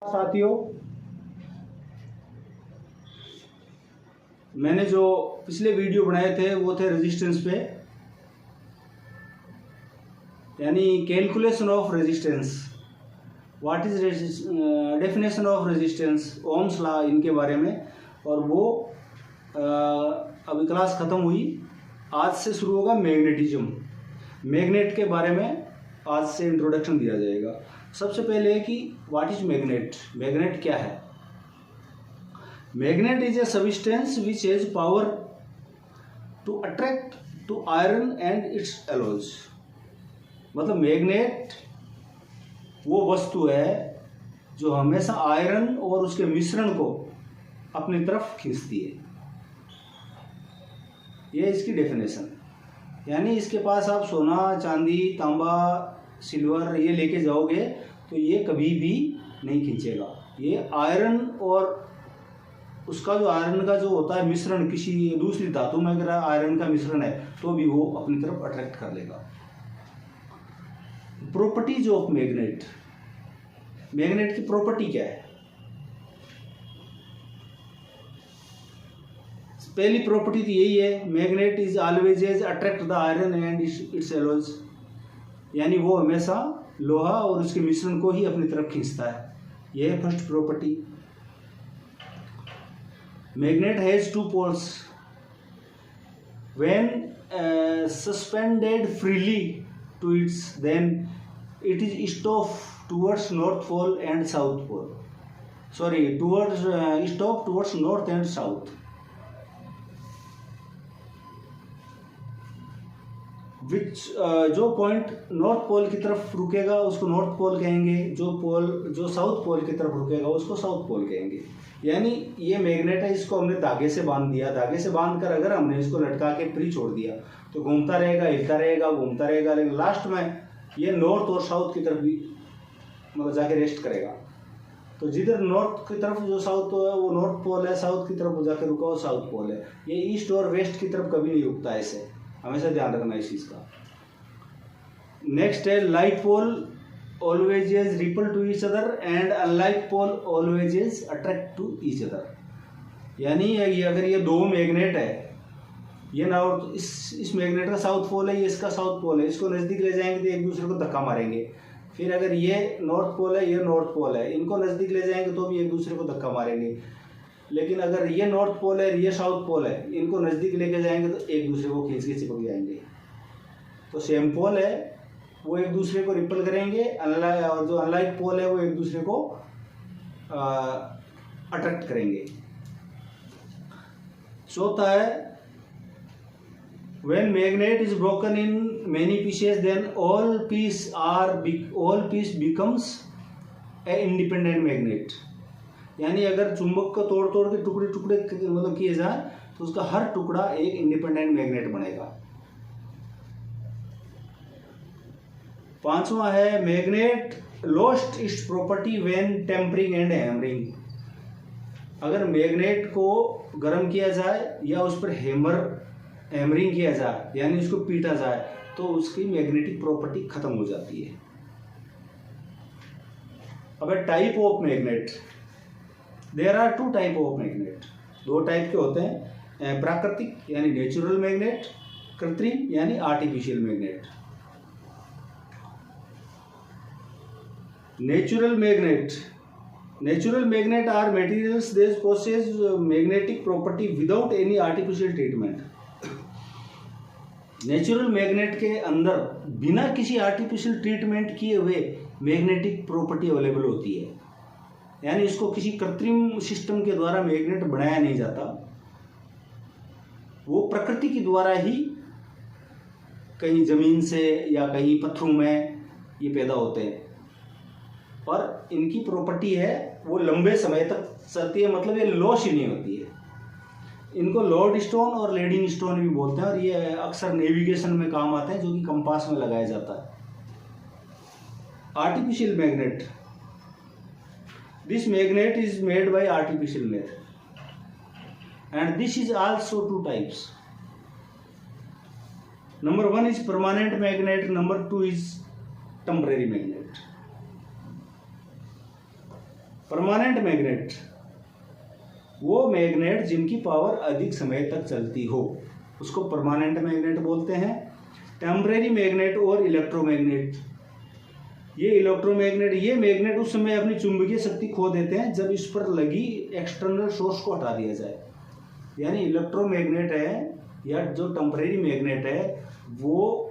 साथियों, मैंने जो पिछले वीडियो बनाए थे वो थे रेजिस्टेंस पे, यानी calculation of resistance, what is definition of resistance, Ohm's law, इनके बारे में। और वो अभी क्लास ख़त्म हुई, आज से शुरू होगा मैग्नेटिज्म। मैग्नेट के बारे में आज से इंट्रोडक्शन दिया जाएगा। सबसे पहले है कि व्हाट इज मैग्नेट, मैग्नेट क्या है। Magnet is a substance which has power to attract to iron and its alloys. मतलब मैग्नेट वो वस्तु है जो हमेशा आयरन और उसके मिश्रण को अपनी तरफ खींचती है। ये इसकी डेफिनेशन, यानी इसके पास आप सोना, चांदी, तांबा, सिल्वर ये लेके जाओगे तो ये कभी भी नहीं खींचेगा। ये आयरन और उसका जो आयरन का जो होता है मिश्रण, किसी दूसरी धातु में अगर आयरन का मिश्रण है तो भी वो अपनी तरफ अट्रैक्ट कर लेगा। प्रॉपर्टीज ऑफ मैग्नेट, मैग्नेट की प्रॉपर्टी क्या है। पहली प्रॉपर्टी तो यही है, magnet is always as attract the iron and its alloys, यानी वो हमेशा लोहा और उसके मिश्रण को ही अपनी तरफ खींचता है। यह है first property. Magnet has two poles when suspended freely to its, then it is stop towards north pole and south pole, sorry towards stop towards north and south. Which जो पॉइंट नॉर्थ पोल की तरफ रुकेगा उसको north pole कहेंगे, जो south pole की तरफ रुकेगा उसको साउथ पोल कहेंगे। यानी ये मैग्नेट है, इसको हमने धागे से बांध दिया, धागे से बांध कर अगर हमने इसको लटका के फ्री छोड़ दिया तो घूमता रहेगा, हिलता रहेगा, घूमता रहेगा, लेकिन लास्ट में ये नॉर्थ और साउथ की तरफ भी मतलब जाके रेस्ट करेगा। तो जिधर नॉर्थ की तरफ जो साउथ है वो नॉर्थ पोल है, साउथ की तरफ जाके रुका वो साउथ पोल है। ये ईस्ट और वेस्ट की तरफ कभी नहीं रुकता है, ऐसे हमेशा ध्यान रखना इस चीज का। नेक्स्ट है like pole always is repel to each other and unlike pole always is attract to each other. यानी ये अगर ये दो मैग्नेट है, ये नॉर्थ, इस मैग्नेट का साउथ पोल है, ये इसका साउथ पोल है, इसको नजदीक ले जाएंगे तो एक दूसरे को धक्का मारेंगे। फिर अगर ये नॉर्थ पोल है, ये नॉर्थ पोल है, इनको नजदीक ले जाएंगे तो भी एक दूसरे को धक्का मारेंगे। लेकिन अगर ये नॉर्थ पोल है, ये साउथ पोल है, इनको नज़दीक लेके जाएंगे तो एक दूसरे को खींच के चिपक जाएंगे। तो सेम पोल है वो एक दूसरे को रिपल करेंगे, और जो अनलाइक पोल है वो एक दूसरे को अट्रैक्ट करेंगे। चौथा है when magnet is broken in many pieces then all piece becomes a independent magnet. यानी अगर चुंबक को तोड़ तोड़ के टुकड़े टुकड़े मतलब किए जाए तो उसका हर टुकड़ा एक इंडिपेंडेंट मैग्नेट बनेगा। पांचवा है magnet lost its property when tempering and hammering. अगर मैग्नेट को गर्म किया जाए या उस पर हैमरिंग किया जाए, यानी उसको पीटा जाए, तो उसकी मैग्नेटिक प्रॉपर्टी खत्म हो जाती है। अब type of magnet, there are two type of magnet. दो टाइप के होते हैं, प्राकृतिक यानी नेचुरल मैग्नेट, कृत्रिम यानी artificial magnet. Natural magnet are materials that possess magnetic property without any artificial treatment. Natural magnet के अंदर बिना किसी आर्टिफिशियल ट्रीटमेंट किए हुए मैग्नेटिक प्रॉपर्टी अवेलेबल होती है, यानी इसको किसी कृत्रिम सिस्टम के द्वारा मैग्नेट बनाया नहीं जाता, वो प्रकृति के द्वारा ही कहीं जमीन से या कहीं पत्थरों में ये पैदा होते हैं। और इनकी प्रॉपर्टी है वो लंबे समय तक चलती है, मतलब ये लॉस ही नहीं होती है। इनको लोड स्टोन और लीडिंग स्टोन भी बोलते हैं, और ये अक्सर नेविगेशन में काम आते हैं, जो कि कंपास में लगाया जाता है। Artificial magnet, this magnet is made by artificial method, and this is also two types. Number one is permanent magnet, number two is temporary magnet. Permanent magnet वो मैग्नेट जिनकी पावर अधिक समय तक चलती हो उसको परमानेंट मैग्नेट बोलते हैं। टेम्परेरी मैग्नेट और इलेक्ट्रोमैग्नेट, ये मैग्नेट उस समय अपनी चुंबकीय शक्ति खो देते हैं जब इस पर लगी एक्सटर्नल सोर्स को हटा दिया जाए। यानी इलेक्ट्रोमैग्नेट है या जो टेम्परेरी मैग्नेट है वो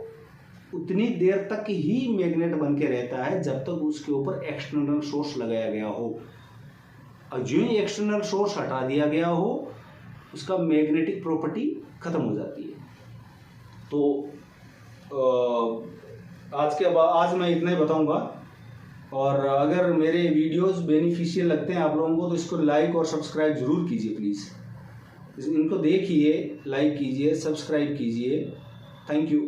उतनी देर तक ही मैग्नेट बन के रहता है जब तक उसके ऊपर एक्सटर्नल सोर्स लगाया गया हो, और जो ही एक्सटर्नल सोर्स हटा दिया गया हो उसका मैग्नेटिक प्रॉपर्टी खत्म हो जाती है। तो आज मैं इतना ही बताऊंगा, और अगर मेरे वीडियोस बेनिफिशियल लगते हैं आप लोगों को तो इसको लाइक और सब्सक्राइब जरूर कीजिए प्लीज़। इनको देखिए, लाइक कीजिए, सब्सक्राइब कीजिए। Thank you.